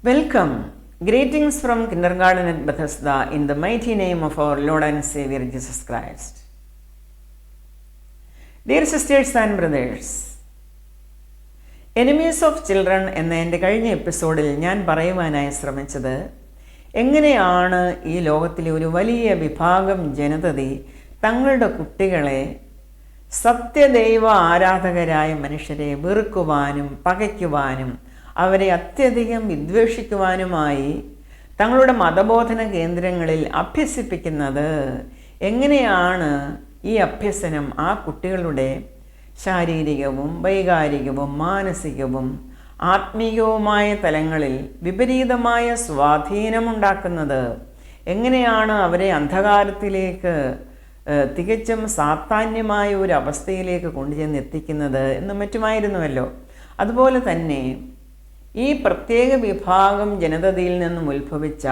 Welcome. Greetings from Kindergarten at Bethesda in the mighty name of our Lord and Savior Jesus Christ. Dear sisters and brothers, Enemies of Children എന്ന എൻ്റെ കഴിഞ്ഞ എപ്പിസോഡിൽ ഞാൻ പറയുവാനായി ശ്രമിച്ചത് എങ്ങനെയാണ് ഈ ലോകത്തിലെ ഒരു വലിയ വിഭാഗം ജനതതി തങ്ങളുടെ കുട്ടികളെ സത്യദൈവ ആരാധകരായ മനുഷ്യരെ വെറുക്കുവാനും പകയ്ക്കുവാനും അവരെ അത്യധികം വിദ്വേഷിക്കുവാനുമായി തങ്ങളുടെ മതബോധന കേന്ദ്രങ്ങളിൽ അഭ്യസിപ്പിക്കുന്നത് എങ്ങനെയാണ് ഈ അഭ്യസനം ആ കുട്ടികളുടെ ശാരീരികവും വൈകാരികവും മാനസികവും ആത്മീയവുമായ തലങ്ങളിൽ വിപരീതമായ സ്വാധീനമുണ്ടാക്കുന്നത്, എങ്ങനെയാണ് അവരെ അന്ധകാരത്തിലേക്ക് തികച്ചും സാത്താന്യമായ ഒരു അവസ്ഥയിലേക്ക് കൊണ്ടുചെന്ന് എത്തിക്കുന്നത് എന്നും മറ്റുമായിരുന്നുവല്ലോ. അതുപോലെ തന്നെ ഈ പ്രത്യേക വിഭാഗം ജനതയിൽ നിന്നും ഉത്ഭവിച്ച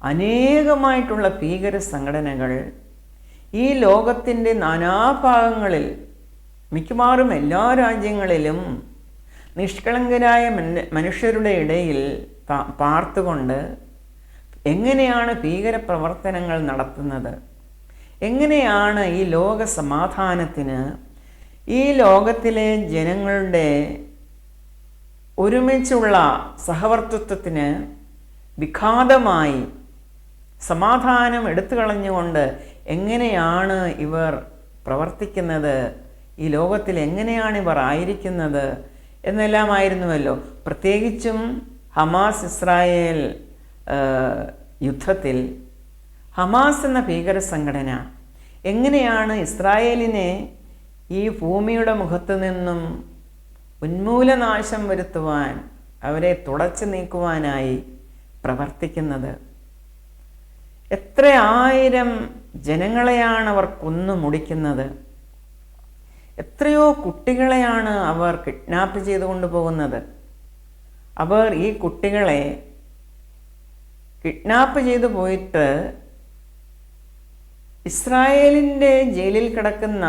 അനേകമായിട്ടുള്ള ഭീകര സംഘടനകൾ ഈ ലോകത്തിൻ്റെ നാനാഭാഗങ്ങളിൽ മിക്കവാറും എല്ലാ രാജ്യങ്ങളിലും നിഷ്കളങ്കരായ മനുഷ്യരുടെ ഇടയിൽ പാർത്തുകൊണ്ട് എങ്ങനെയാണ് ഭീകര പ്രവർത്തനങ്ങൾ നടത്തുന്നത്, എങ്ങനെയാണ് ഈ ലോക സമാധാനത്തിന്, ഈ ലോകത്തിലെ ജനങ്ങളുടെ ഒരുമിച്ചുള്ള സഹവർത്തിത്വത്തിന് വിഘാതമായി സമാധാനം എടുത്തു കളഞ്ഞുകൊണ്ട് എങ്ങനെയാണ് ഇവർ പ്രവർത്തിക്കുന്നത്, ഈ ലോകത്തിൽ എങ്ങനെയാണ് ഇവർ ആയിരിക്കുന്നത് എന്നെല്ലാമായിരുന്നുവല്ലോ. പ്രത്യേകിച്ചും ഹമാസ് ഇസ്രായേൽ യുദ്ധത്തിൽ ഹമാസ് എന്ന ഭീകര സംഘടന എങ്ങനെയാണ് ഇസ്രായേലിനെ ഈ ഭൂമിയുടെ മുഖത്തു നിന്നും ഉന്മൂലനാശം വരുത്തുവാൻ, അവരെ തുടച്ചു നീക്കുവാനായി പ്രവർത്തിക്കുന്നത്. എത്ര ആയിരം ജനങ്ങളെയാണ് അവർ കൊന്നു മുടിക്കുന്നത്, എത്രയോ കുട്ടികളെയാണ് അവർ കിഡ്നാപ്പ് ചെയ്തു കൊണ്ടുപോകുന്നത്. അവർ ഈ കുട്ടികളെ കിഡ്നാപ്പ് ചെയ്തു പോയിട്ട് ഇസ്രായേലിൻ്റെ ജയിലിൽ കിടക്കുന്ന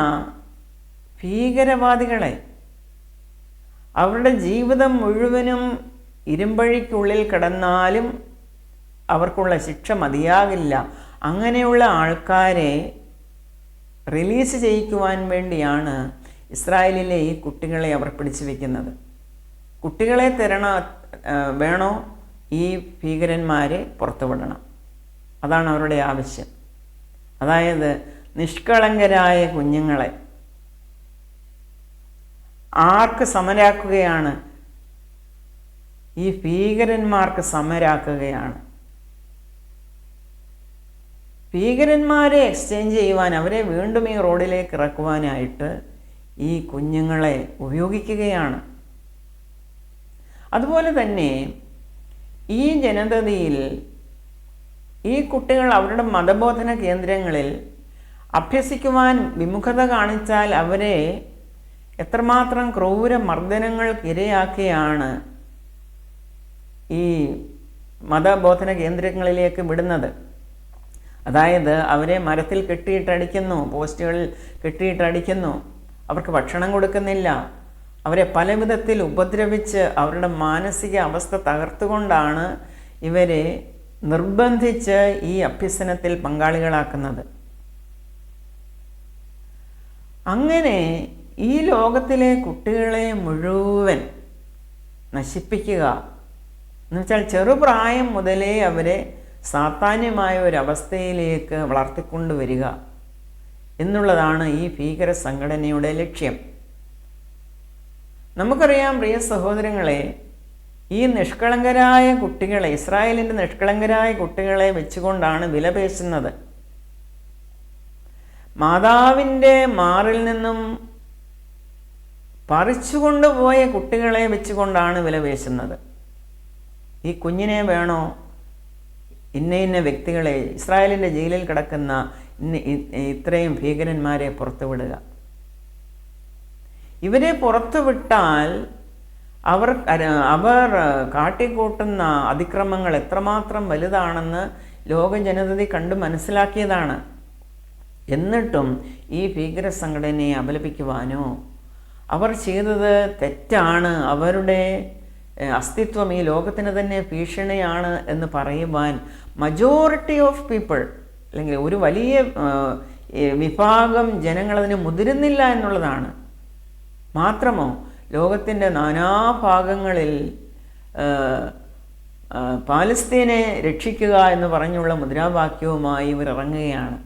ഭീകരവാദികളെ, അവരുടെ ജീവിതം മുഴുവനും ഇരുമ്പഴിക്കുള്ളിൽ കിടന്നാലും അവർക്കുള്ള ശിക്ഷ മതിയാകില്ല, അങ്ങനെയുള്ള ആൾക്കാരെ റിലീസ് ചെയ്യിക്കുവാൻ വേണ്ടിയാണ് ഇസ്രായേലിലെ ഈ കുട്ടികളെ അവർ പിടിച്ചു വയ്ക്കുന്നത്. കുട്ടികളെ വേണോ ഈ ഭീകരന്മാരെ പുറത്തുവിടണം, അതാണ് അവരുടെ ആവശ്യം. അതായത് നിഷ്കളങ്കരായ കുഞ്ഞുങ്ങളെ ആർക്ക് സമരാക്കുകയാണ്? ഈ ഭീകരന്മാർക്ക് സമരാക്കുകയാണ്. ഭീകരന്മാരെ എക്സ്ചേഞ്ച് ചെയ്യുവാൻ, അവരെ വീണ്ടും ഈ റോഡിലേക്ക് ഇറക്കുവാനായിട്ട് ഈ കുഞ്ഞുങ്ങളെ ഉപയോഗിക്കുകയാണ്. അതുപോലെ തന്നെ ഈ ജനതയിൽ ഈ കുട്ടികൾ അവരുടെ മതബോധന കേന്ദ്രങ്ങളിൽ അഭ്യസിക്കുവാൻ വിമുഖത കാണിച്ചാൽ അവരെ എത്രമാത്രം ക്രൂര മർദ്ദനങ്ങൾക്ക് ഇരയാക്കിയാണ് ഈ മതബോധന കേന്ദ്രങ്ങളിലേക്ക് വിടുന്നത്. അതായത് അവരെ മരത്തിൽ കെട്ടിയിട്ടടിക്കുന്നു, പോസ്റ്റുകളിൽ കെട്ടിയിട്ടടിക്കുന്നു, അവർക്ക് ഭക്ഷണം കൊടുക്കുന്നില്ല, അവരെ പല വിധത്തിൽ ഉപദ്രവിച്ച് അവരുടെ മാനസിക അവസ്ഥ തകർത്തുകൊണ്ടാണ് ഇവരെ നിർബന്ധിച്ച് ഈ അഭ്യസനത്തിൽ പങ്കാളികളാക്കുന്നത്. അങ്ങനെ ഈ ലോകത്തിലെ കുട്ടികളെ മുഴുവൻ നശിപ്പിക്കുക എന്നുവെച്ചാൽ ചെറുപ്രായം മുതലേ അവരെ സാത്താന്യമായ ഒരവസ്ഥയിലേക്ക് വളർത്തിക്കൊണ്ടുവരിക എന്നുള്ളതാണ് ഈ ഭീകര സംഘടനയുടെ ലക്ഷ്യം. നമുക്കറിയാം പ്രിയ സഹോദരങ്ങളെ, ഈ നിഷ്കളങ്കരായ കുട്ടികളെ, ഇസ്രായേലിൻ്റെ നിഷ്കളങ്കരായ കുട്ടികളെ വെച്ചുകൊണ്ടാണ് വിലപേശുന്നത്. മാതാവിൻ്റെ മാറിൽ നിന്നും പറിച്ചുകൊണ്ടുപോയ കുട്ടികളെ വെച്ചുകൊണ്ടാണ് വിലപേശുന്നത്. ഈ കുഞ്ഞിനെ വേണോ, ഇന്ന വ്യക്തികളെ, ഇസ്രായേലിൻ്റെ ജയിലിൽ കിടക്കുന്ന ഇത്രയും ഭീകരന്മാരെ പുറത്തുവിടുക. ഇവരെ പുറത്തുവിട്ടാൽ അവർ കാട്ടിക്കൂട്ടുന്ന അതിക്രമങ്ങൾ എത്രമാത്രം വലുതാണെന്ന് ലോക ജനതതി കണ്ടു മനസ്സിലാക്കിയതാണ്. എന്നിട്ടും ഈ ഭീകര സംഘടനയെ അപലപിക്കുവാനോ അവർ ചെയ്തത് തെറ്റാണ്, അവരുടെ അസ്തിത്വം ഈ ലോകത്തിന് തന്നെ ഭീഷണിയാണ് എന്ന് പറയുവാൻ മജോറിറ്റി ഓഫ് പീപ്പിൾ, അല്ലെങ്കിൽ ഒരു വലിയ വിഭാഗം ജനങ്ങളതിന് മുതിരുന്നില്ല എന്നുള്ളതാണ്. മാത്രമോ ലോകത്തിൻ്റെ നാനാഭാഗങ്ങളിൽ പാലസ്തീനെ രക്ഷിക്കുക എന്ന് പറഞ്ഞുള്ള മുദ്രാവാക്യവുമായി ഇവർ ഇറങ്ങുകയാണ്.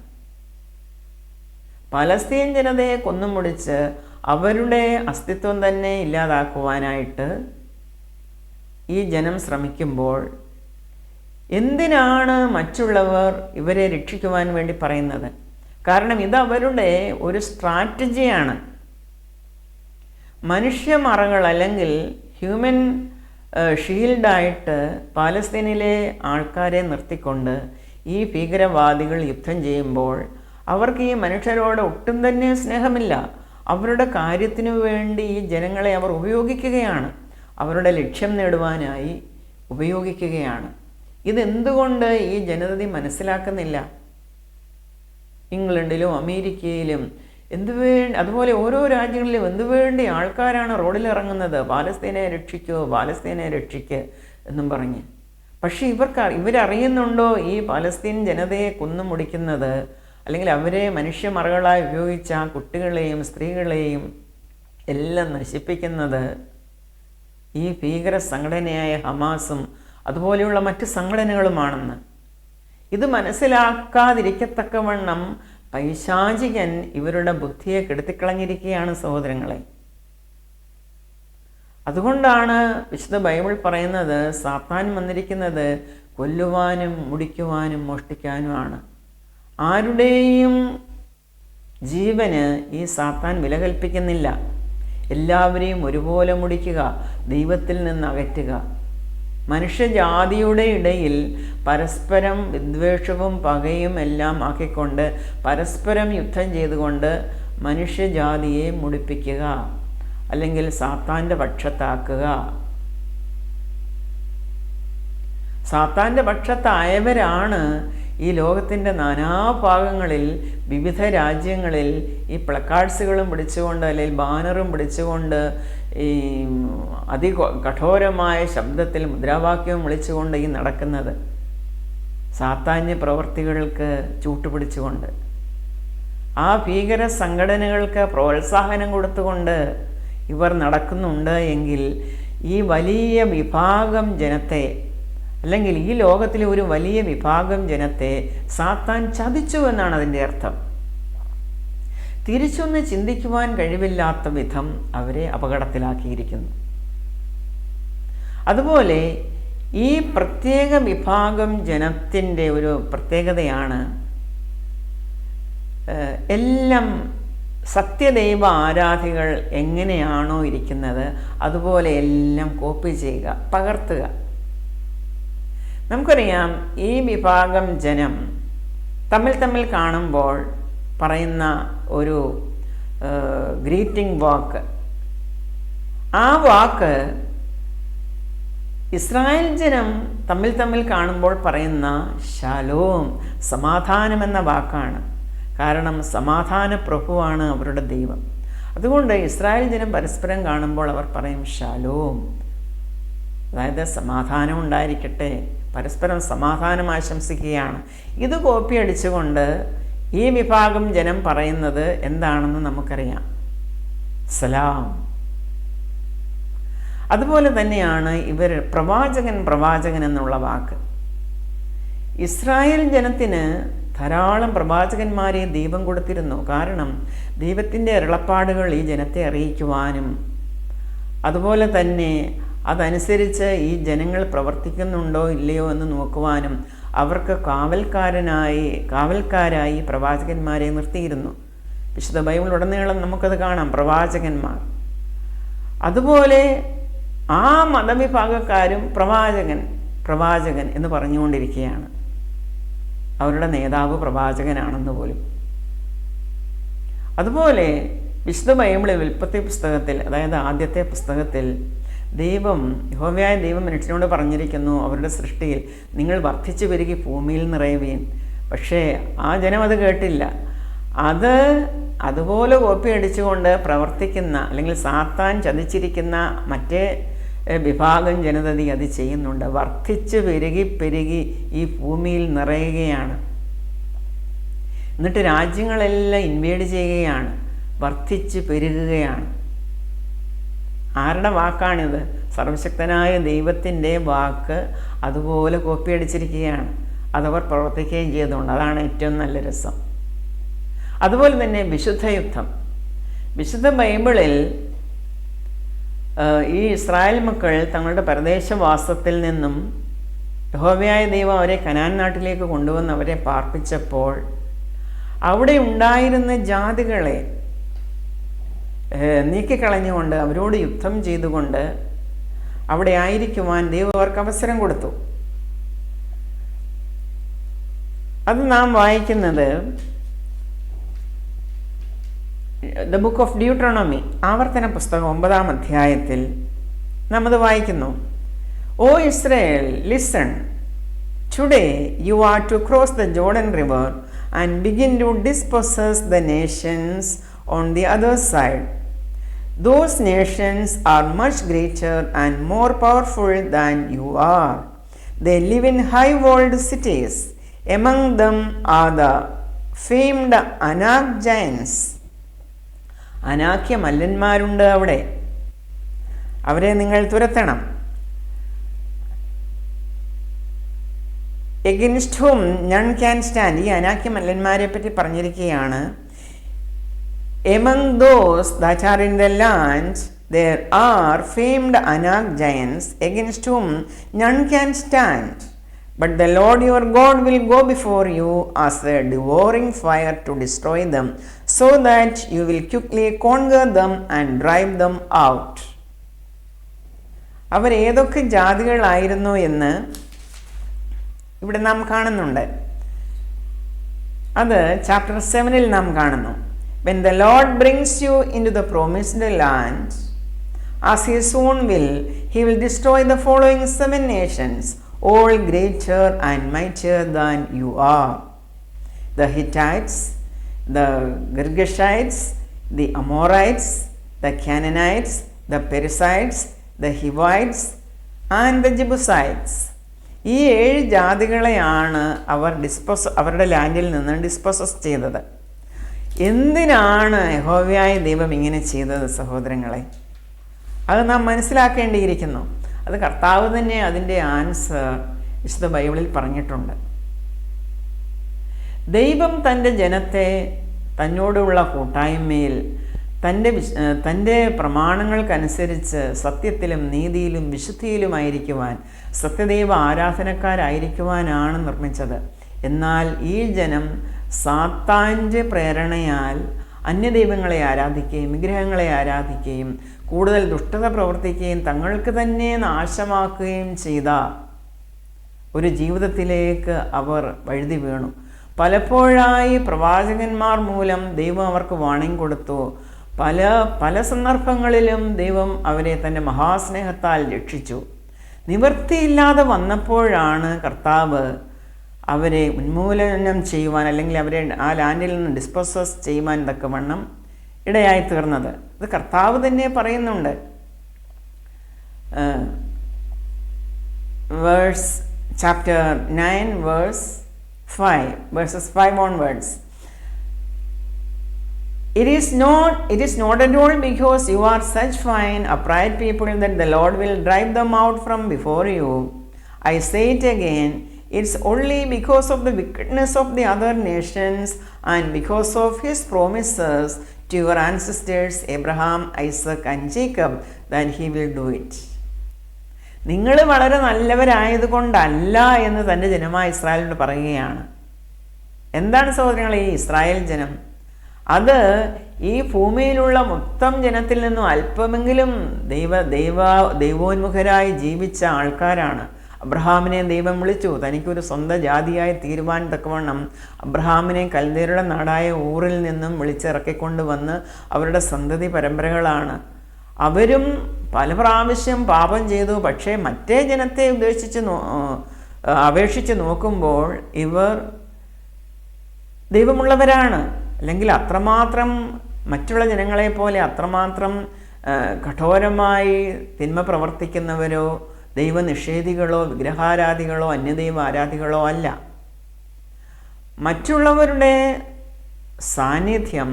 പലസ്തീൻ ജനതയെ കൊന്നുമുടിച്ച് അവരുടെ അസ്തിത്വം തന്നെ ഇല്ലാതാക്കുവാനായിട്ട് ഈ ജനം ശ്രമിക്കുമ്പോൾ എന്തിനാണ് മറ്റുള്ളവർ ഇവരെ രക്ഷിക്കുവാൻ വേണ്ടി പറയുന്നത്? കാരണം ഇത് അവരുടെ ഒരു സ്ട്രാറ്റജിയാണ്. മനുഷ്യമറകൾ അല്ലെങ്കിൽ ഹ്യൂമൻ ഷീൽഡായിട്ട് പാലസ്തീനിലെ ആൾക്കാരെ നിർത്തിക്കൊണ്ട് ഈ ഭീകരവാദികൾ യുദ്ധം ചെയ്യുമ്പോൾ അവർക്ക് ഈ മനുഷ്യരോട് ഒട്ടും തന്നെ സ്നേഹമില്ല. അവരുടെ കാര്യത്തിനു വേണ്ടി ഈ ജനങ്ങളെ അവർ ഉപയോഗിക്കുകയാണ്, അവരുടെ ലക്ഷ്യം നേടുവാനായി ഉപയോഗിക്കുകയാണ്. ഇതെന്തുകൊണ്ട് ഈ ജനത മനസ്സിലാക്കുന്നില്ല? ഇംഗ്ലണ്ടിലും അമേരിക്കയിലും അതുപോലെ ഓരോ രാജ്യങ്ങളിലും എന്തുവേണ്ടി ആൾക്കാരാണ് റോഡിലിറങ്ങുന്നത്, പാലസ്തീനെ രക്ഷിക്കൂ, പാലസ്തീനെ രക്ഷിക്ക് എന്നും പറഞ്ഞ്. പക്ഷേ ഇവരറിയുന്നുണ്ടോ ഈ പാലസ്തീൻ ജനതയെ കൊന്നുമുടിക്കുന്നത്, അല്ലെങ്കിൽ അവരെ മനുഷ്യമറകളായി ഉപയോഗിച്ച കുട്ടികളെയും സ്ത്രീകളെയും എല്ലാം നശിപ്പിക്കുന്നത് ഈ ഭീകര സംഘടനയായ ഹമാസും അതുപോലെയുള്ള മറ്റ് സംഘടനകളുമാണെന്ന്? ഇത് മനസ്സിലാക്കാതിരിക്കത്തക്കവണ്ണം പൈശാചികൻ ഇവരുടെ ബുദ്ധിയെ കെടുത്തിക്കളഞ്ഞിരിക്കുകയാണ് സഹോദരങ്ങളെ. അതുകൊണ്ടാണ് വിശുദ്ധ ബൈബിൾ പറയുന്നത് സാത്താൻ വന്നിരിക്കുന്നത് കൊല്ലുവാനും മുടിക്കുവാനും മോഷ്ടിക്കാനുമാണ്. ആരുടെയും ജീവന് ഈ സാത്താൻ വില കൽപ്പിക്കുന്നില്ല. എല്ലാവരെയും ഒരുപോലെ മുടിക്കുക, ദൈവത്തിൽ നിന്ന് അകറ്റുക. മനുഷ്യജാതിയുടെ ഇടയിൽ പരസ്പരം വിദ്വേഷവും പകയും എല്ലാം ആക്കിക്കൊണ്ട് പരസ്പരം യുദ്ധം ചെയ്തുകൊണ്ട് മനുഷ്യജാതിയെ മുടിപ്പിക്കുക, അല്ലെങ്കിൽ സാത്താൻ്റെ പക്ഷത്താക്കുക. സാത്താൻ്റെ പക്ഷത്തായവരാണ് ഈ ലോകത്തിൻ്റെ നാനാഭാഗങ്ങളിൽ വിവിധ രാജ്യങ്ങളിൽ ഈ പ്ലക്കാർഡ്സുകളും പിടിച്ചുകൊണ്ട് അല്ലെങ്കിൽ ബാനറും പിടിച്ചുകൊണ്ട് ഈ കഠോരമായ ശബ്ദത്തിൽ മുദ്രാവാക്യവും വിളിച്ചുകൊണ്ട് ഈ നടക്കുന്നത്. സാത്താന്യ പ്രവർത്തികൾക്ക് ചൂട്ടുപിടിച്ചുകൊണ്ട്, ആ ഭീകര സംഘടനകൾക്ക് പ്രോത്സാഹനം കൊടുത്തുകൊണ്ട് ഇവർ നടക്കുന്നുണ്ട് എങ്കിൽ ഈ വലിയ വിഭാഗം ജനത്തെ, അല്ലെങ്കിൽ ഈ ലോകത്തിലെ ഒരു വലിയ വിഭാഗം ജനത്തെ സാത്താൻ ചതിച്ചു എന്നാണ് അതിൻ്റെ അർത്ഥം. തിരിച്ചൊന്ന് ചിന്തിക്കുവാൻ കഴിവില്ലാത്ത വിധം അവരെ അപകടത്തിലാക്കിയിരിക്കുന്നു. അതുപോലെ ഈ പ്രത്യേക വിഭാഗം ജനത്തിൻ്റെ ഒരു പ്രത്യേകതയാണ് എല്ലാം സത്യദൈവ ആരാധികൾ എങ്ങനെയാണോ ഇരിക്കുന്നത് അതുപോലെ എല്ലാം കോപ്പി ചെയ്യുക, പകർത്തുക. നമുക്കറിയാം ഈ വിഭാഗം ജനം തമ്മിൽ കാണുമ്പോൾ പറയുന്ന ഒരു ഗ്രീറ്റിംഗ് വാക്ക്, ആ വാക്ക് ഇസ്രായേൽ ജനം തമ്മിൽ കാണുമ്പോൾ പറയുന്ന ശാലോം, സമാധാനമെന്ന വാക്കാണ്. കാരണം സമാധാന പ്രഭുവാണ് അവരുടെ ദൈവം. അതുകൊണ്ട് ഇസ്രായേൽ ജനം പരസ്പരം കാണുമ്പോൾ അവർ പറയും ശാലോം, അതായത് സമാധാനം ഉണ്ടായിരിക്കട്ടെ, പരസ്പരം സമാധാനം ആശംസിക്കുകയാണ്. ഇത് കോപ്പി അടിച്ചുകൊണ്ട് ഈ വിഭാഗം ജനം പറയുന്നത് എന്താണെന്ന് നമുക്കറിയാം, സലാം. അതുപോലെ തന്നെയാണ് ഇവർ പ്രവാചകൻ എന്നുള്ള വാക്ക്. ഇസ്രായേൽ ജനത്തിന് ധാരാളം പ്രവാചകന്മാരെ ദൈവം കൊടുത്തിരുന്നു. കാരണം ദൈവത്തിൻ്റെ അരുളപ്പാടുകൾ ഈ ജനത്തെ അറിയിക്കുവാനും അതുപോലെ തന്നെ അതനുസരിച്ച് ഈ ജനങ്ങൾ പ്രവർത്തിക്കുന്നുണ്ടോ ഇല്ലയോ എന്ന് നോക്കുവാനും അവർക്ക് കാവൽക്കാരായി പ്രവാചകന്മാരെ നിർത്തിയിരുന്നു. വിശുദ്ധ ബൈബിൾ ഉടനീളം നമുക്കത് കാണാം, പ്രവാചകന്മാർ. അതുപോലെ ആ മതവിഭാഗക്കാരും പ്രവാചകൻ എന്ന് പറഞ്ഞുകൊണ്ടിരിക്കുകയാണ്. അവരുടെ നേതാവ് പ്രവാചകനാണെന്ന് പോലും. അതുപോലെ വിശുദ്ധ ബൈബിളിൽ ഉൽപ്പത്തി പുസ്തകത്തിൽ, അതായത് ആദ്യത്തെ പുസ്തകത്തിൽ യഹോവയായ ദൈവം മനുഷ്യനോട് പറഞ്ഞിരിക്കുന്നു അവരുടെ സൃഷ്ടിയിൽ, നിങ്ങൾ വർദ്ധിച്ചു പെരുകി ഭൂമിയിൽ നിറയുവീൻ. പക്ഷേ ആ ജനം അത് കേട്ടില്ല. അതുപോലെ കോപ്പി അടിച്ചുകൊണ്ട് പ്രവർത്തിക്കുന്ന, അല്ലെങ്കിൽ സാത്താൻ ചതിച്ചിരിക്കുന്ന മറ്റേ വിഭാഗം ജനതതി അത് ചെയ്യുന്നുണ്ട്. വർദ്ധിച്ച് പെരുകി പെരുകി ഈ ഭൂമിയിൽ നിറയുകയാണ്. എന്നിട്ട് രാജ്യങ്ങളെല്ലാം ഇൻവേഡ് ചെയ്യുകയാണ്, വർദ്ധിച്ച് പെരുകുകയാണ്. ആരുടെ വാക്കാണിത്? സർവശക്തനായ ദൈവത്തിൻ്റെ വാക്ക് അതുപോലെ കോപ്പി അടിച്ചിരിക്കുകയാണ്. അതവർ പ്രവർത്തിക്കുകയും ചെയ്തുകൊണ്ട് അതാണ് ഏറ്റവും നല്ല രസം. അതുപോലെ തന്നെ വിശുദ്ധ യുദ്ധം. വിശുദ്ധ ബൈബിളിൽ ഈ ഇസ്രായേൽ മക്കൾ തങ്ങളുടെ പരദേശവാസത്തിൽ നിന്നും യഹോവയായ ദൈവം അവരെ കനാൻ നാട്ടിലേക്ക് കൊണ്ടുവന്ന് അവരെ പാർപ്പിച്ചപ്പോൾ അവിടെ ഉണ്ടായിരുന്ന ജാതികളെ നീക്കിക്കളഞ്ഞുകൊണ്ട് അവരോട് യുദ്ധം ചെയ്തുകൊണ്ട് അവിടെ ആയിരിക്കുവാൻ ദൈവം അവർക്ക് അവസരം കൊടുത്തു. അത് നാം വായിക്കുന്നത് ദ ബുക്ക് ഓഫ് ഡ്യൂട്രോണമി, ആവർത്തന പുസ്തകം 9-ാം അധ്യായത്തിൽ നാം അത് വായിക്കുന്നു. Oh Israel, listen, today you are to cross the Jordan river and begin to dispossess the nations on the other side. Those nations are much greater and more powerful than you are. They live in high-walled cities. Among them are the famed Anak giants. അനാക്യ മല്ലന്മാരുണ്ട് അവിടെ, അവരെ നിങ്ങൾ തുരത്തണം. Against whom none can stand. ഈ അനാക്യ മല്ലന്മാരെ പറ്റി പറഞ്ഞിരിക്കുകയാണ്. Among those that are in the land there are famed Anak giants against whom none can stand. But the Lord your God will go before you as a devouring fire to destroy them, so that you will quickly conquer them and drive them out. അവർ ഏതൊക്കെ ജാതികളായിരുന്നു എന്ന് ഇവിടെ നാം കാണുന്നുണ്ട്. അത് chapter 7-ൽ നാം കാണുന്നു. When the Lord brings you into the promised land, as his own will, he will destroy the following 7 nations, all greater and mightier than you are: the Hittites, the Girgashites, the Amorites, the Canaanites, the Perizzites, the Hivites, and the Jebusites. ഈ 7 ജാതികളെയാണ് അവർ അവരുടെ ലാൻഡിൽ നിന്ന് disposes ചെയ്തത്. എന്തിനാണ് യഹോവയായ ദൈവം ഇങ്ങനെ ചെയ്തത് സഹോദരങ്ങളെ? അത് നാം മനസ്സിലാക്കേണ്ടിയിരിക്കുന്നു. അത് കർത്താവ് തന്നെ അതിൻ്റെ ആൻസർ വിശുദ്ധ ബൈബിളിൽ പറഞ്ഞിട്ടുണ്ട്. ദൈവം തൻ്റെ ജനത്തെ തന്നോടുള്ള കൂട്ടായ്മയിൽ തൻ്റെ പ്രമാണങ്ങൾക്കനുസരിച്ച് സത്യത്തിലും നീതിയിലും വിശുദ്ധിയിലുമായിരിക്കുവാൻ, സത്യദൈവ ആരാധനക്കാരായിരിക്കുവാനാണ് നിർമ്മിച്ചത്. എന്നാൽ ഈ ജനം സാത്താൻ്റെ പ്രേരണയാൽ അന്യദൈവങ്ങളെ ആരാധിക്കുകയും വിഗ്രഹങ്ങളെ ആരാധിക്കുകയും കൂടുതൽ ദുഷ്ടത പ്രവർത്തിക്കുകയും തങ്ങൾക്ക് തന്നെ നാശമാക്കുകയും ചെയ്ത ഒരു ജീവിതത്തിലേക്ക് അവർ വഴുതി വീണു. പലപ്പോഴായി പ്രവാചകന്മാർ മൂലം ദൈവം അവർക്ക് വാണിംഗ് കൊടുത്തു. പല സന്ദർഭങ്ങളിലും ദൈവം അവരെ തൻ്റെ മഹാസ്നേഹത്താൽ രക്ഷിച്ചു. നിവൃത്തിയില്ലാതെ വന്നപ്പോഴാണ് കർത്താവ് അവരെ ഉന്മൂലനം ചെയ്യുവാൻ, അല്ലെങ്കിൽ അവരെ ആ ലാൻഡിൽ നിന്ന് ഡിസ്പോസസ് ചെയ്യുവാൻ തക്കവണ്ണം ഇടയായി തീർന്നത്. ഇത് കർത്താവ് തന്നെ പറയുന്നുണ്ട്. Chapter 9 verses 5 onwards. It is not at all because you are such fine, upright people that the Lord will drive them out from before you. I say it again, it's only because of the wickedness of the other nations and because of his promises to your ancestors Abraham, Isaac and Jacob that he will do it. നിങ്ങൾ വളരെ നല്ലവരായതുകൊണ്ടല്ല എന്ന് തൻ്റെ ജനമായ ഇസ്രായേലിനോട് പറയുകയാണ്. എന്താണ് സഹോദരങ്ങളെ ഈ ഇസ്രായേൽ ജനം? അത് ഈ ഭൂമിയിലുള്ള മൊത്തം ജനത്തിൽ നിന്നും അല്പമെങ്കിലും ദൈവോന്മുഖരായി ജീവിച്ച ആൾക്കാരാണ്. അബ്രഹാമിനെ ദൈവം വിളിച്ചു. തനിക്കൊരു സ്വന്തം ജാതിയായി തീരുവാൻ തക്കവണ്ണം അബ്രഹാമിനെ കൽദയരുടെ നാടായ ഊറിൽ നിന്നും വിളിച്ചിറക്കിക്കൊണ്ടുവന്ന് അവരുടെ സന്തതി പരമ്പരകളാണ്. അവരും പല പ്രാവശ്യം പാപം ചെയ്തു. പക്ഷേ മറ്റേ ജനത്തെ അപേക്ഷിച്ച് നോക്കുമ്പോൾ ഇവർ ദൈവമുള്ളവരാണ്. അല്ലെങ്കിൽ അത്രമാത്രം മറ്റുള്ള ജനങ്ങളെപ്പോലെ അത്രമാത്രം കഠോരമായി തിന്മ പ്രവർത്തിക്കുന്നവരോ ദൈവനിഷേധികളോ വിഗ്രഹാരാധികളോ അന്യദൈവ ആരാധികളോ അല്ല. മറ്റുള്ളവരുടെ സാന്നിധ്യം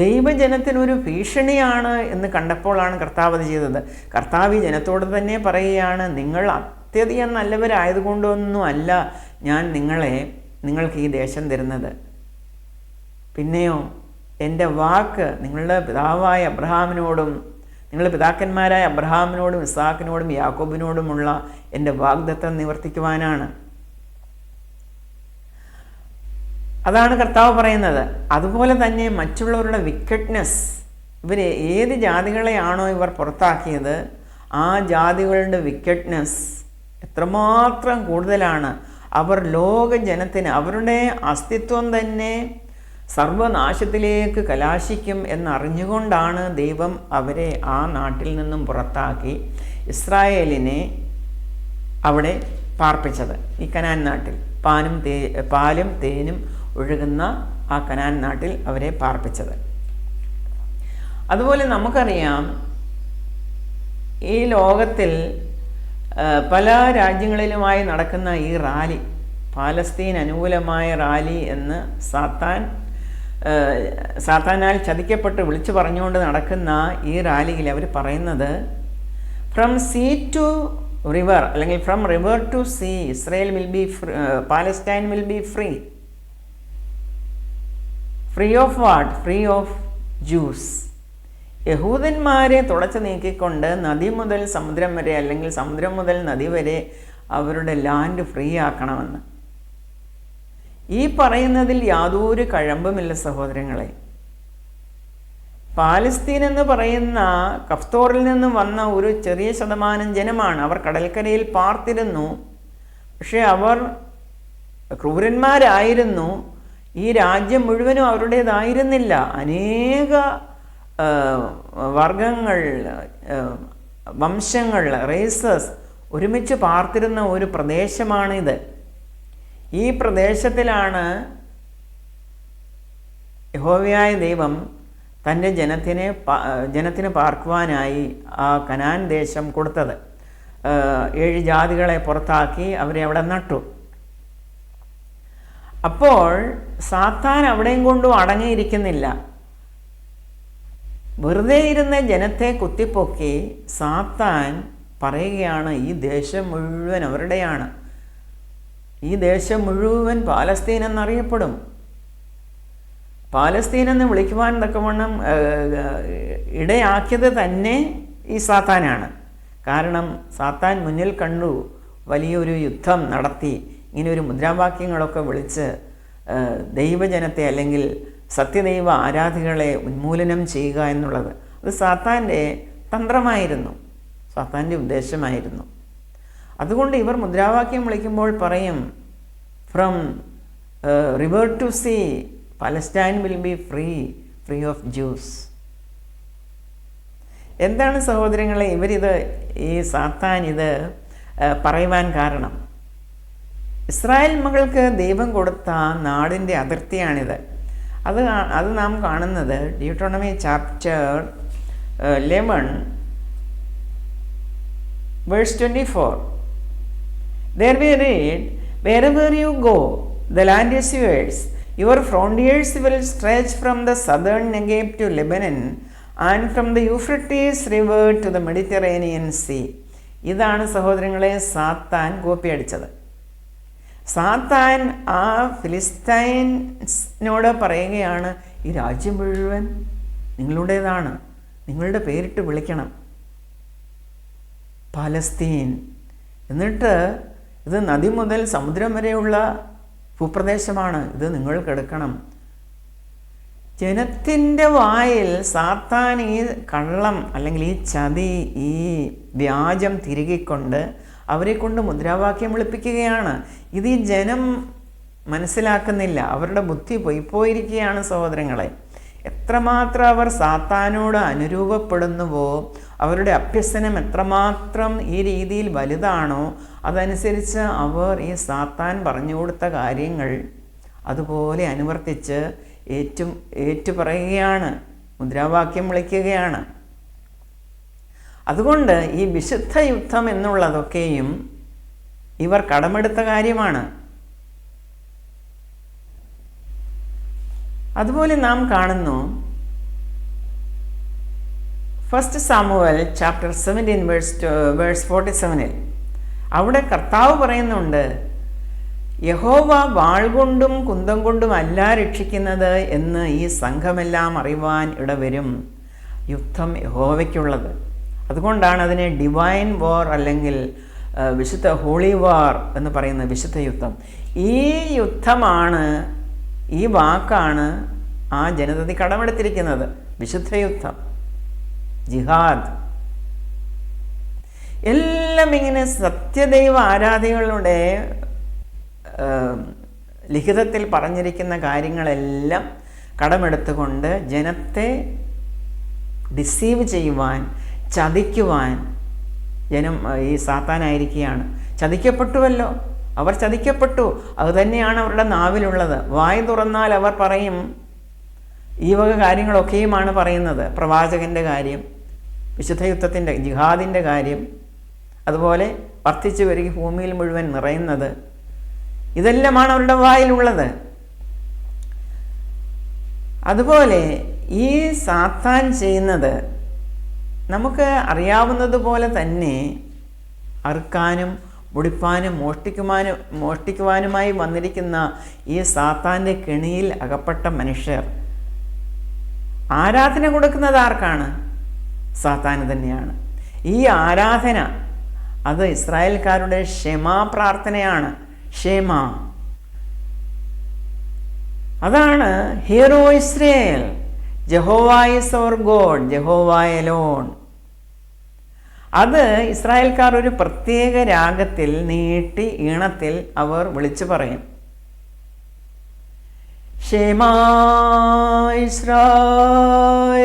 ദൈവജനത്തിനൊരു ഭീഷണിയാണ് എന്ന് കണ്ടപ്പോഴാണ് കർത്താവ് അത് ചെയ്തത്. കർത്താവ് ഈ ജനത്തോട് തന്നെ പറയുകയാണ്, നിങ്ങൾ അത്യധികം നല്ലവരായതുകൊണ്ടൊന്നും അല്ല ഞാൻ നിങ്ങൾക്ക് ഈ ദേശം തരുന്നത്. പിന്നെയോ എൻ്റെ വാക്ക് നിങ്ങളുടെ പിതാവായ അബ്രഹാമിനോടും നിങ്ങളുടെ പിതാക്കന്മാരായ അബ്രഹാമിനോടും ഇസ്ഹാക്കിനോടും യാക്കോബിനോടുമുള്ള എൻ്റെ വാഗ്ദത്തം നിവർത്തിക്കുവാനാണ്. അതാണ് കർത്താവ് പറയുന്നത്. അതുപോലെ തന്നെ മറ്റുള്ളവരുടെ വിക്കറ്റ്നെസ്, ഇവർ ഏത് ജാതികളെയാണോ ഇവർ പുറത്താക്കിയത് ആ ജാതികളുടെ വിക്കറ്റ്നെസ് എത്രമാത്രം കൂടുതലാണ്. അവർ ലോക ജനത്തിന് അവരുടെ അസ്തിത്വം തന്നെ സർവനാശത്തിലേക്ക് കലാശിക്കും എന്നറിഞ്ഞുകൊണ്ടാണ് ദൈവം അവരെ ആ നാട്ടിൽ നിന്നും പുറത്താക്കി ഇസ്രായേലിനെ അവിടെ പാർപ്പിച്ചത്. ഈ കനാൻ നാട്ടിൽ പാലും തേനും ഒഴുകുന്ന ആ കനാൻ നാട്ടിൽ അവരെ പാർപ്പിച്ചത്. അതുപോലെ നമുക്കറിയാം, ഈ ലോകത്തിൽ പല രാജ്യങ്ങളിലുമായി നടക്കുന്ന ഈ റാലി, പാലസ്തീൻ അനുകൂലമായ റാലി എന്ന് സാത്താനാൽ ചതിക്കപ്പെട്ട് വിളിച്ചു പറഞ്ഞുകൊണ്ട് നടക്കുന്ന ഈ റാലിയിൽ അവർ പറയുന്നത്, ഫ്രം സീ ടു റിവർ അല്ലെങ്കിൽ from river to sea Israel will be Palestine will be free. Free of what? Free of Jews. യഹൂദന്മാരെ തുടച്ചു നീക്കിക്കൊണ്ട് നദി മുതൽ സമുദ്രം വരെ അല്ലെങ്കിൽ സമുദ്രം മുതൽ നദി വരെ അവരുടെ ലാൻഡ് ഫ്രീ ആക്കണമെന്ന്. ഈ പറയുന്നതിൽ യാതൊരു കഴമ്പുമില്ല സഹോദരങ്ങളെ. പാലസ്തീൻ എന്ന് പറയുന്ന കഫ്തോറിൽ നിന്ന് വന്ന ഒരു ചെറിയ ശതമാനം ജനമാണ്. അവർ കടൽക്കരയിൽ പാർത്തിരുന്നു. പക്ഷെ അവർ ക്രൂരന്മാരായിരുന്നു. ഈ രാജ്യം മുഴുവനും അവരുടേതായിരുന്നില്ല. അനേക വർഗങ്ങൾ, വംശങ്ങൾ, റേസസ് ഒരുമിച്ച് പാർത്തിരുന്ന ഒരു പ്രദേശമാണിത്. ഈ പ്രദേശത്തിലാണ് യഹോവയായ ദൈവം തൻ്റെ ജനത്തിന് പാർക്കുവാനായി ആ കനാൻ ദേശം കൊടുത്തത്. 7 ജാതികളെ പുറത്താക്കി അവരെ അവിടെ നട്ടു. അപ്പോൾ സാത്താൻ അവിടെയും കൊണ്ടും അടങ്ങിയിരിക്കുന്നില്ല. വെറുതെ ഇരുന്ന ജനത്തെ കുത്തിപ്പൊക്കി സാത്താൻ പറയുകയാണ്, ഈ ദേശം മുഴുവൻ അവരുടെയാണ്, ഈ ദേശം മുഴുവൻ പാലസ്തീൻ എന്നറിയപ്പെടും. പാലസ്തീൻ എന്ന് വിളിക്കുവാൻ തക്കവണ്ണം ഇടയാക്കിയത് തന്നെ ഈ സാത്താനാണ്. കാരണം സാത്താൻ മുന്നിൽ കണ്ടു വലിയൊരു യുദ്ധം നടത്തി ഇങ്ങനെയൊരു മുദ്രാവാക്യങ്ങളൊക്കെ വിളിച്ച് ദൈവജനത്തെ അല്ലെങ്കിൽ സത്യദൈവ ആരാധികളെ ഉന്മൂലനം ചെയ്യുക എന്നുള്ളത്. അത് സാത്താൻ്റെ തന്ത്രമായിരുന്നു, സാത്താൻ്റെ ഉദ്ദേശമായിരുന്നു. അതുകൊണ്ട് ഇവർ മുദ്രാവാക്യം വിളിക്കുമ്പോൾ പറയും, from river to sea Palestine will be free, free of Jews. എന്താണ് സഹോദരങ്ങളെ ഈ സാത്താൻ ഇത് പറയുവാൻ കാരണം? ഇസ്രായേൽ മകൾക്ക് ദൈവം കൊടുത്ത നാടിൻ്റെ അതിർത്തിയാണിത്. അത് നാം കാണുന്നത് Deuteronomy chapter 11 verse 24. There we read, wherever you go, the land is yours. Your frontiers will stretch from the southern Negev to Lebanon and from the Euphrates river to the Mediterranean Sea. ഇതാണ് സഹോദരങ്ങളെ സാത്താൻ കോപ്പിയടിച്ചത്. സാത്താൻ ആ ഫിലിസ്തീൻസിനോട് പറയുകയാണ്, ഈ രാജ്യം മുഴുവൻ നിങ്ങളുടേതാണ്, നിങ്ങളുടെ പേരിട്ട് വിളിക്കണം പാലസ്തീൻ. എന്നിട്ട് ഇത് നദി മുതൽ സമുദ്രം വരെയുള്ള ഭൂപ്രദേശമാണ്, ഇത് നിങ്ങൾക്കെടുക്കണം. ജനത്തിൻ്റെ വായിൽ സാത്താൻ ഈ കള്ളം അല്ലെങ്കിൽ ഈ ചതി, ഈ വ്യാജം തിരുകിക്കൊണ്ട് അവരെ കൊണ്ട് മുദ്രാവാക്യം വിളിപ്പിക്കുകയാണ്. ഇത് ഈ ജനം മനസ്സിലാക്കുന്നില്ല. അവരുടെ ബുദ്ധി പോയിരിക്കുകയാണ് സഹോദരങ്ങളെ. എത്രമാത്രം അവർ സാത്താനോട് അനുരൂപപ്പെടുന്നുവോ, അവരുടെ അഭ്യസനം എത്രമാത്രം ഈ രീതിയിൽ വലുതാണോ, അതനുസരിച്ച് അവർ ഈ സാത്താൻ പറഞ്ഞു കൊടുത്ത കാര്യങ്ങൾ അതുപോലെ അനുവർത്തിച്ച് ഏറ്റുപറയുകയാണ്, മുദ്രാവാക്യം വിളിക്കുകയാണ്. അതുകൊണ്ട് ഈ വിശുദ്ധ യുദ്ധം എന്നുള്ളതൊക്കെയും ഇവർ കടമെടുത്ത കാര്യമാണ്. അതുപോലെ നാം കാണുന്നു ഫസ്റ്റ് സാമുവൽ ചാപ്റ്റർ 17 വേഴ്സ് 47. അവിടെ കർത്താവ് പറയുന്നുണ്ട്, യഹോവ വാൾ കൊണ്ടും കുന്തം കൊണ്ടും അല്ല രക്ഷിക്കുന്നത് എന്ന് ഈ സംഘമെല്ലാം അറിവാൻ ഇടവരും. യുദ്ധം യഹോവയ്ക്കുള്ളത്. അതുകൊണ്ടാണ് അതിനെ ഡിവൈൻ വാർ അല്ലെങ്കിൽ വിശുദ്ധ ഹോളി വാർ എന്ന് പറയുന്ന വിശുദ്ധ യുദ്ധം. ഈ യുദ്ധമാണ്, ഈ വാക്കാണ് ആ ജനതതി കടമെടുത്തിരിക്കുന്നത്. വിശുദ്ധ യുദ്ധം, ജിഹാദ്, എല്ലാം ഇങ്ങനെ സത്യദൈവ ആരാധികളുടെ ലിഖിതത്തിൽ പറഞ്ഞിരിക്കുന്ന കാര്യങ്ങളെല്ലാം കടമെടുത്തുകൊണ്ട് ജനത്തെ ഡിസീവ് ചെയ്യുവാൻ, ചതിക്കുവാൻ ജനം ഈ സാത്താനായിരിക്കുകയാണ്. ചതിക്കപ്പെട്ടുവല്ലോ, അവർ ചതിക്കപ്പെട്ടു. അതുതന്നെയാണ് അവരുടെ നാവിലുള്ളത്. വായ് തുറന്നാൽ അവർ പറയും ഈ വക കാര്യങ്ങളൊക്കെയുമാണ് പറയുന്നത്. പ്രവാചകൻ്റെ കാര്യം, വിശുദ്ധ യുദ്ധത്തിൻ്റെ ജിഹാദിൻ്റെ കാര്യം, അതുപോലെ വർദ്ധിച്ചു വരിക ഭൂമിയിൽ മുഴുവൻ നിറയുന്നത്, ഇതെല്ലാമാണ് അവരുടെ വായിലുള്ളത്. അതുപോലെ ഈ സാത്താൻ ചെയ്യുന്നത് നമുക്ക് അറിയാവുന്നതുപോലെ തന്നെ അറുക്കാനും മുടിപ്പാനും മോഷ്ടിക്കുവാനുമായി വന്നിരിക്കുന്ന ഈ സാത്താൻ്റെ കെണിയിൽ അകപ്പെട്ട മനുഷ്യർ ആരാധന കൊടുക്കുന്നത് ആർക്കാണ്? സാത്താന് തന്നെയാണ്. ഈ ആരാധന അത് ഇസ്രായേൽക്കാരുടെ ക്ഷമാ പ്രാർത്ഥനയാണ്. ക്ഷമ, അതാണ് hear O Israel, Jehovah is our God, Jehovah alone. അത് ഇസ്രായേൽക്കാർ ഒരു പ്രത്യേക രാഗത്തിൽ നീട്ടി ഈണത്തിൽ അവർ വിളിച്ചു പറയും. ഷേമാ ഇസ്രായേൽ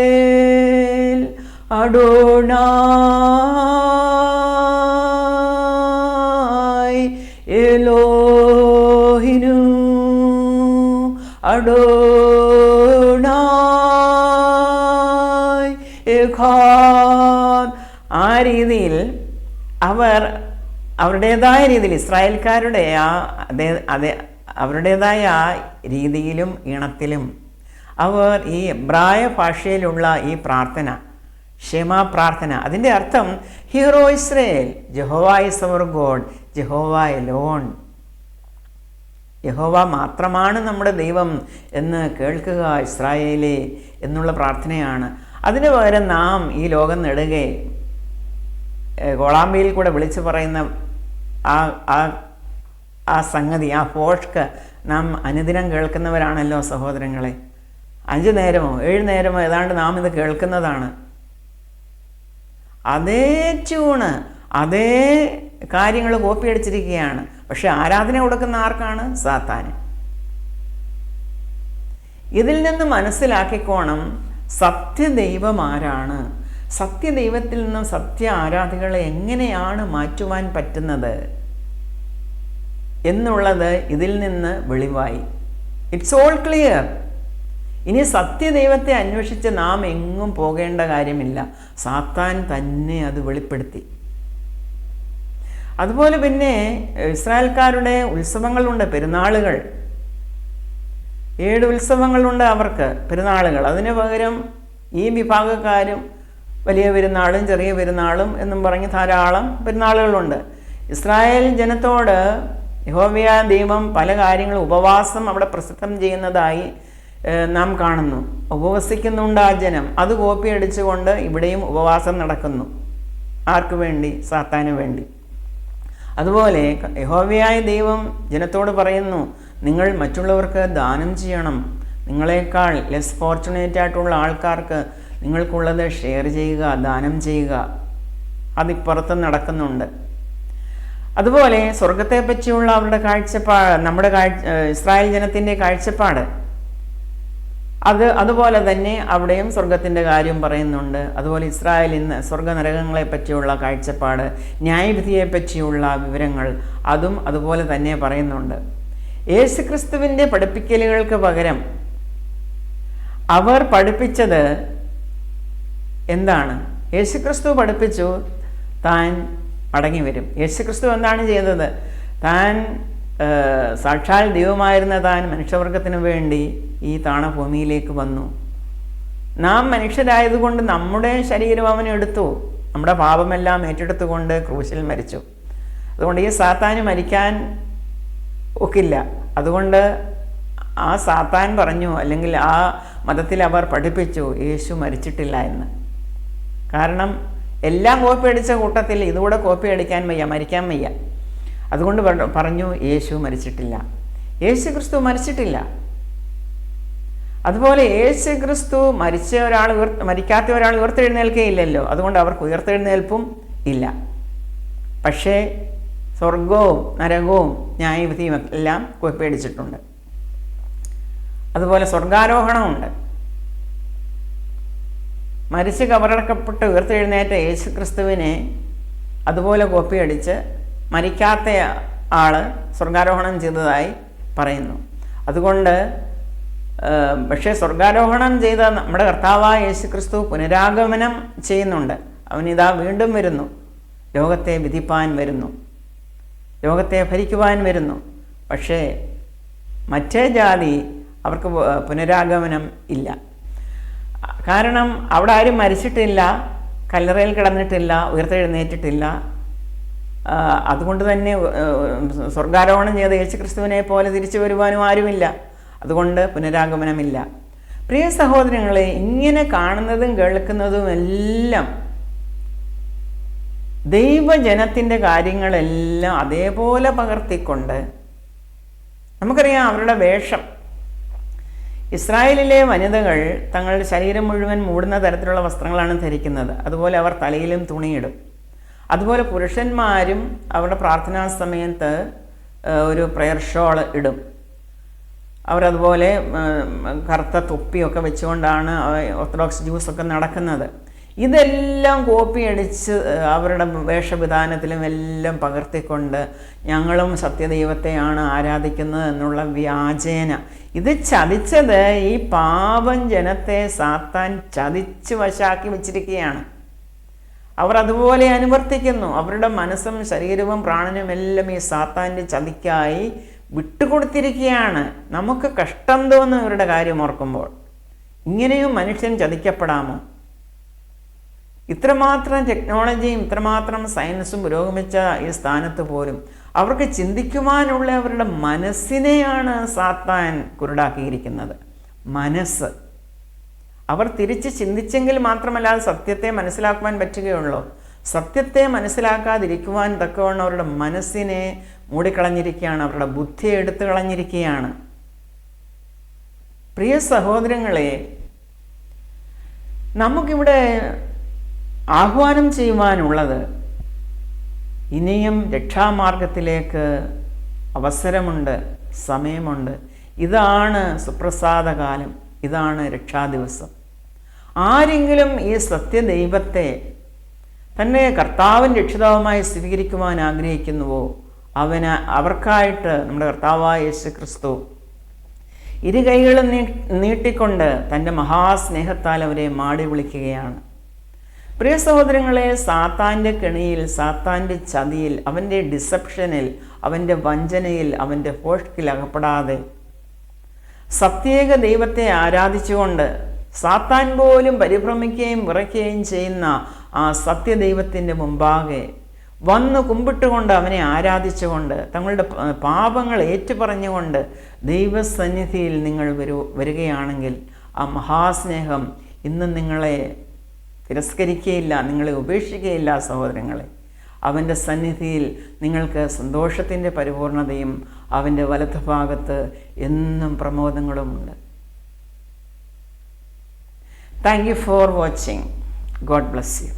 അഡോണായ് എലോഹിനു അഡോണായ് എഖാദ്. ആ രീതിയിൽ അവർ അവരുടേതായ രീതിയിൽ ഇസ്രായേൽക്കാരുടെ അവരുടേതായ ആ രീതിയിലും ഈണത്തിലും അവർ ഈ എബ്രായ ഭാഷയിലുള്ള ഈ പ്രാർത്ഥന, ക്ഷമാ പ്രാർത്ഥന, അതിൻ്റെ അർത്ഥം hear O Israel, Jehovah is our God, Jehovah alone, യഹോവ മാത്രമാണ് നമ്മുടെ ദൈവം എന്ന് കേൾക്കുക ഇസ്രായേലേ എന്നുള്ള പ്രാർത്ഥനയാണ്. അതിനു പകരം നാം ഈ ലോകം നെടുകെ കോളാമ്പിയിൽ കൂടെ വിളിച്ചു പറയുന്ന ആ സംഗതി, ആ ഫോഷ്ക്ക് നാം അനുദിനം കേൾക്കുന്നവരാണല്ലോ സഹോദരങ്ങളെ. 5 നേരമോ 7 നേരമോ ഏതാണ്ട് നാം ഇത് കേൾക്കുന്നതാണ്. അതേ ട്യൂണ്, അതേ കാര്യങ്ങൾ കോപ്പി അടിച്ചിരിക്കുകയാണ്. പക്ഷെ ആരാധന കൊടുക്കുന്ന ആർക്കാണ്? സാത്താന്. ഇതിൽ നിന്ന് മനസ്സിലാക്കിക്കോണം സത്യദൈവം ആരാണ്, സത്യദൈവത്തിൽ നിന്നും സത്യ ആരാധികളെ എങ്ങനെയാണ് മാറ്റുവാൻ പറ്റുന്നത് എന്നുള്ളത് ഇതിൽ നിന്ന് വെളിവായി. It's all clear. ഇനി സത്യദൈവത്തെ അന്വേഷിച്ച് നാം എങ്ങും പോകേണ്ട കാര്യമില്ല. സാത്താൻ തന്നെ അത് വെളിപ്പെടുത്തി. അതുപോലെ പിന്നെ ഇസ്രായേൽക്കാരുടെ ഉത്സവങ്ങളുണ്ട്, പെരുന്നാളുകൾ. 7 ഉത്സവങ്ങളുണ്ട് അവർക്ക്, പെരുന്നാളുകൾ. അതിന് പകരം ഈ വിഭാഗക്കാരും വലിയ പെരുന്നാളും ചെറിയ പെരുന്നാളും എന്നും പറഞ്ഞ് ധാരാളം പെരുന്നാളുകളുണ്ട്. ഇസ്രായേൽ ജനത്തോട് യഹോവയായ ദൈവം പല കാര്യങ്ങളും ഉപവാസം അവിടെ പ്രസിദ്ധം ചെയ്യുന്നതായി നാം കാണുന്നു. ഉപവസിക്കുന്നുണ്ട് ആ ജനം. അത് കോപ്പി അടിച്ചുകൊണ്ട് ഇവിടെയും ഉപവാസം നടക്കുന്നു. ആർക്കു വേണ്ടി? സാത്താന് വേണ്ടി. അതുപോലെ യഹോവയായ ദൈവം ജനത്തോട് പറയുന്നു, നിങ്ങൾ മറ്റുള്ളവർക്ക് ദാനം ചെയ്യണം. നിങ്ങളെക്കാൾ ലെസ് ഫോർച്ചുനേറ്റ് ആയിട്ടുള്ള ആൾക്കാർക്ക് നിങ്ങൾക്കുള്ളത് ഷെയർ ചെയ്യുക, ദാനം ചെയ്യുക. അതിപ്പുറത്ത് നടക്കുന്നുണ്ട്. അതുപോലെ സ്വർഗത്തെ പറ്റിയുള്ള അവരുടെ കാഴ്ചപ്പാട്, നമ്മുടെ ഇസ്രായേൽ ജനത്തിൻ്റെ കാഴ്ചപ്പാട്, അതുപോലെ തന്നെ അവിടെയും സ്വർഗത്തിൻ്റെ കാര്യം പറയുന്നുണ്ട്. അതുപോലെ ഇസ്രായേലിന്ന് സ്വർഗനരകങ്ങളെ പറ്റിയുള്ള കാഴ്ചപ്പാട്, ന്യായവിധിയെ പറ്റിയുള്ള വിവരങ്ങൾ അതും അതുപോലെ തന്നെ പറയുന്നുണ്ട്. യേശുക്രിസ്തുവിൻ്റെ പഠിപ്പിക്കലുകൾക്ക് പകരം അവർ പഠിപ്പിച്ചത് എന്താണ്? യേശുക്രിസ്തു പഠിപ്പിച്ചു താൻ മടങ്ങി വരും. യേശുക്രിസ്തു എന്താണ് ചെയ്തത്? താൻ സാക്ഷാൽ ദൈവമായിരുന്ന താൻ മനുഷ്യവർഗത്തിന് വേണ്ടി ഈ താണഭൂമിയിലേക്ക് വന്നു. നാം മനുഷ്യരായതുകൊണ്ട് നമ്മുടെ ശരീരം അവൻ എടുത്തു, നമ്മുടെ പാപമെല്ലാം ഏറ്റെടുത്തുകൊണ്ട് ക്രൂശിൽ മരിച്ചു. അതുകൊണ്ട് ഈ സാത്താന് മരിക്കാൻ ഒക്കില്ല. അതുകൊണ്ട് ആ സാത്താൻ പറഞ്ഞു, അല്ലെങ്കിൽ ആ മതത്തിൽ അവർ പഠിപ്പിച്ചു, യേശു മരിച്ചിട്ടില്ല എന്ന്. കാരണം എല്ലാം കോപ്പി അടിച്ച കൂട്ടത്തിൽ ഇതുകൂടെ കോപ്പി അടിക്കാൻ വയ്യ, മരിക്കാൻ വയ്യ. അതുകൊണ്ട് പറഞ്ഞു യേശു മരിച്ചിട്ടില്ല. യേശു ക്രിസ്തു മരിച്ചിട്ടില്ല. അതുപോലെ യേശു ക്രിസ്തു മരിക്കാത്ത ഒരാൾ ഉയർത്തെഴുന്നേൽക്കുകയില്ലല്ലോ. അതുകൊണ്ട് അവർക്ക് ഉയർത്തെഴുന്നേൽപ്പും ഇല്ല. പക്ഷേ സ്വർഗവും നരകവും ന്യായവിധിയും എല്ലാം കോപ്പി അടിച്ചിട്ടുണ്ട്. അതുപോലെ സ്വർഗാരോഹണമുണ്ട്. മരിച്ച് കബറടക്കപ്പെട്ട് ഉയർത്തെഴുന്നേറ്റ യേശു ക്രിസ്തുവിനെ അതുപോലെ കോപ്പി അടിച്ച് മരിക്കാത്ത ആള് സ്വർഗാരോഹണം ചെയ്തതായി പറയുന്നു. അതുകൊണ്ട് പക്ഷേ സ്വർഗാരോഹണം ചെയ്ത നമ്മുടെ കർത്താവായ യേശു ക്രിസ്തു പുനരാഗമനം ചെയ്യുന്നുണ്ട്. അവനിതാ വീണ്ടും വരുന്നു, ലോകത്തെ വിധിപ്പാൻ വരുന്നു, ലോകത്തെ ഭരിക്കുവാൻ വരുന്നു. പക്ഷേ മറ്റേ ജാതി അവർക്ക് പുനരാഗമനം ഇല്ല. കാരണം അവിടെ ആരും മരിച്ചിട്ടില്ല, കല്ലറയിൽ കിടന്നിട്ടില്ല, ഉയർത്തെഴുന്നേറ്റിട്ടില്ല. അതുകൊണ്ട് തന്നെ സ്വർഗാരോഹണം ചെയ്ത യേശു ക്രിസ്തുവിനെ പോലെ തിരിച്ചു വരുവാനും ആരുമില്ല. അതുകൊണ്ട് പുനരാഗമനമില്ല. പ്രിയ സഹോദരങ്ങളെ, ഇങ്ങനെ കാണുന്നതും കേൾക്കുന്നതും എല്ലാം ദൈവജനത്തിൻ്റെ കാര്യങ്ങളെല്ലാം അതേപോലെ പകർത്തിക്കൊണ്ട്, നമുക്കറിയാം അവരുടെ വേഷം. ഇസ്രായേലിലെ വനിതകൾ തങ്ങളുടെ ശരീരം മുഴുവൻ മൂടുന്ന തരത്തിലുള്ള വസ്ത്രങ്ങളാണ് ധരിക്കുന്നത്. അതുപോലെ അവർ തലയിലും തുണിയിടും. അതുപോലെ പുരുഷന്മാരും അവരുടെ പ്രാർത്ഥനാ സമയത്ത് ഒരു പ്രയർ ഷോൾ ഇടും. അവരതുപോലെ കറുത്ത തൊപ്പിയൊക്കെ വെച്ചുകൊണ്ടാണ് ഓർത്തഡോക്സ് ജ്യൂസൊക്കെ നടക്കുന്നത്. ഇതെല്ലാം കോപ്പി അടിച്ച് അവരുടെ വേഷവിധാനത്തിലും എല്ലാം പകർത്തിക്കൊണ്ട് ഞങ്ങളും സത്യദൈവത്തെയാണ് ആരാധിക്കുന്നത് എന്നുള്ള വ്യാജേന ഇത് ചതിച്ചത് ഈ പാപം ജനത്തെ സാത്താൻ ചതിച്ച് വശാക്കി വച്ചിരിക്കുകയാണ്. അവർ അതുപോലെ അനുവർത്തിക്കുന്നു. അവരുടെ മനസ്സും ശരീരവും പ്രാണനും എല്ലാം ഈ സാത്താൻ്റെ ചതിക്കായി വിട്ടുകൊടുത്തിരിക്കുകയാണ്. നമുക്ക് കഷ്ടം തോന്നും ഇവരുടെ കാര്യം ഓർക്കുമ്പോൾ. ഇങ്ങനെയും മനുഷ്യൻ ചതിക്കപ്പെടാമോ? ഇത്രമാത്രം ടെക്നോളജിയും ഇത്രമാത്രം സയൻസും പുരോഗമിച്ച ഈ സ്ഥാനത്ത് പോലും അവർക്ക് ചിന്തിക്കുവാനുള്ള അവരുടെ മനസ്സിനെയാണ് സാത്താൻ കുരുടാക്കിയിരിക്കുന്നത്. മനസ്സ് അവർ തിരിച്ച് ചിന്തിച്ചെങ്കിൽ മാത്രമല്ലാതെ സത്യത്തെ മനസ്സിലാക്കുവാൻ പറ്റുകയുള്ളൂ. സത്യത്തെ മനസ്സിലാക്കാതിരിക്കുവാൻ തക്കവണ്ണം അവരുടെ മനസ്സിനെ മൂടിക്കളഞ്ഞിരിക്കുകയാണ്, അവരുടെ ബുദ്ധിയെ എടുത്തു കളഞ്ഞിരിക്കുകയാണ്. പ്രിയ സഹോദരങ്ങളെ, നമുക്കിവിടെ ആഹ്വാനം ചെയ്യുവാനുള്ളത്, ഇനിയും രക്ഷാമാർഗത്തിലേക്ക് അവസരമുണ്ട്, സമയമുണ്ട്. ഇതാണ് സുപ്രസാദകാലം, ഇതാണ് രക്ഷാദിവസം. ആരെങ്കിലും ഈ സത്യദൈവത്തെ തന്നെ കർത്താവിൻ രക്ഷിതാവുമായി സ്വീകരിക്കുവാൻ ആഗ്രഹിക്കുന്നുവോ അവർക്കായിട്ട് നമ്മുടെ കർത്താവായ യേശു ക്രിസ്തു ഇരു കൈകളും നീട്ടിക്കൊണ്ട് തൻ്റെ മഹാസ്നേഹത്താൽ അവരെ മാടി വിളിക്കുകയാണ്. പ്രിയ സഹോദരങ്ങളെ, സാത്താൻ്റെ കെണിയിൽ, സാത്താൻ്റെ ചതിയിൽ, അവൻ്റെ ഡിസെപ്ഷനിൽ, അവൻ്റെ വഞ്ചനയിൽ, അവൻ്റെ ഹോഷ്കിൽ അകപ്പെടാതെ സത്യേക ദൈവത്തെ ആരാധിച്ചുകൊണ്ട് സാത്താൻ പോലും പരിഭ്രമിക്കുകയും വിറയ്ക്കുകയും ചെയ്യുന്ന ആ സത്യദൈവത്തിൻ്റെ മുമ്പാകെ വന്ന് കുമ്പിട്ടുകൊണ്ട് അവനെ ആരാധിച്ചുകൊണ്ട് തങ്ങളുടെ പാപങ്ങൾ ഏറ്റുപറഞ്ഞുകൊണ്ട് ദൈവസന്നിധിയിൽ നിങ്ങൾ വരികയാണെങ്കിൽ ആ മഹാസ്നേഹം ഇന്നും നിങ്ങളെ തിരസ്കരിക്കുകയില്ല, നിങ്ങളെ ഉപേക്ഷിക്കുകയില്ല. സഹോദരങ്ങളെ, അവൻ്റെ സന്നിധിയിൽ നിങ്ങൾക്ക് സന്തോഷത്തിൻ്റെ പരിപൂർണതയും അവൻ്റെ വലതുഭാഗത്ത് എന്നും പ്രമോദങ്ങളുമുണ്ട്. Thank you for watching. God bless U.